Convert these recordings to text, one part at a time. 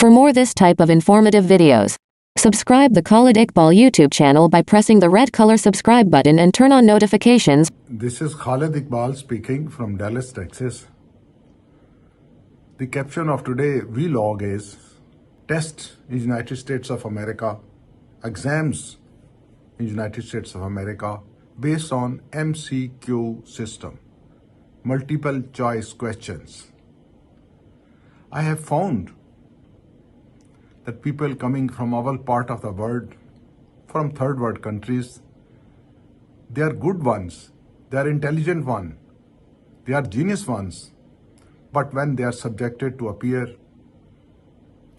For more this type of informative videos, subscribe the Khalid Iqbal YouTube channel by pressing the red color subscribe button and turn on notifications. This is Khalid Iqbal speaking from Dallas, Texas. The caption of today vlog is Test in United States of America, Exams in United States of America based on MCQ system, multiple choice questions. I have found that people coming from our part of the world, from third world countries, they are good ones, they are intelligent ones, they are genius ones. But when they are subjected to appear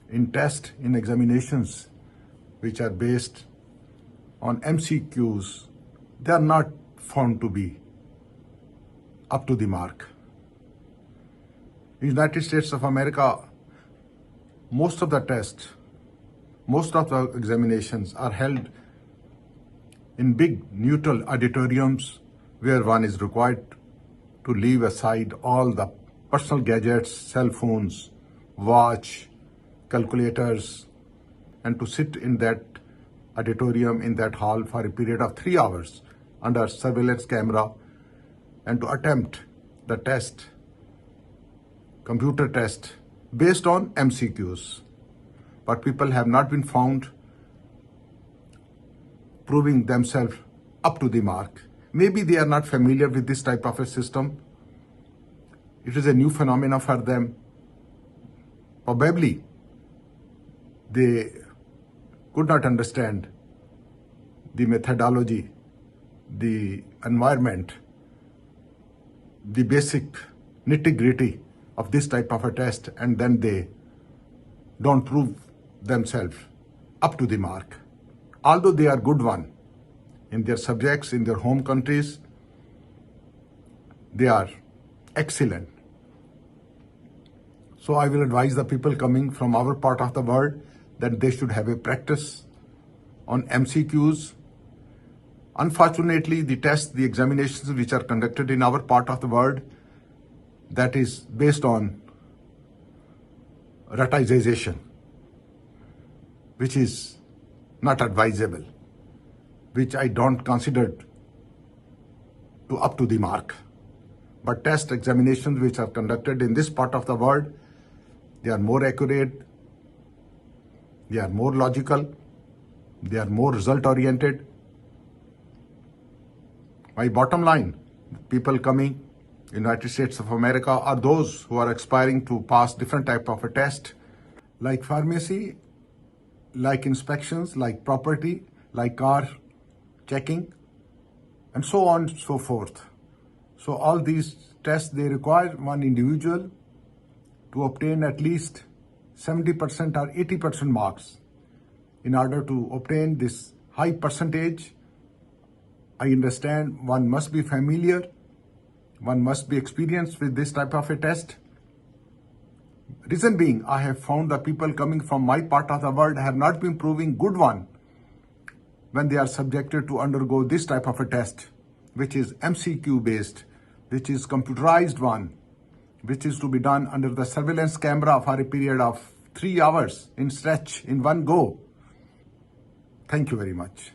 in tests, in examinations, which are based on MCQs, they are not found to be up to the mark. In the United States of America, most of the tests, most of the examinations are held in big neutral auditoriums where one is required to leave aside all the personal gadgets, cell phones, watch, calculators, and to sit in that auditorium, in that hall for a period of 3 hours under surveillance camera and to attempt the test, computer test, based on MCQs. But people have not been found proving themselves up to the mark. Maybe they are not familiar with this type of a system. It is a new phenomenon for them. Probably they could not understand the methodology, the environment, the basic nitty-gritty of this type of a test, and then they don't prove themselves up to the mark. Although they are good one in their subjects, in their home countries, they are excellent. So I will advise the people coming from our part of the world that they should have a practice on MCQs. Unfortunately, the tests, the examinations which are conducted in our part of the world, that is based on ratization, which is not advisable, which I don't consider to up to the mark. But test examinations which are conducted in this part of the world, they are more accurate, they are more logical, they are more result oriented. My bottom line, people coming United States of America are those who are aspiring to pass different type of a test, like pharmacy, like inspections, like property, like car checking, and so on and so forth. So all these tests, they require one individual to obtain at least 70% or 80% marks. In order to obtain this high percentage, I understand one must be familiar, one must be experienced with this type of a test. Reason being, I have found that people coming from my part of the world have not been proving good one when they are subjected to undergo this type of a test, which is MCQ based, which is computerized one, which is to be done under the surveillance camera for a period of 3 hours in stretch, in one go. Thank you very much.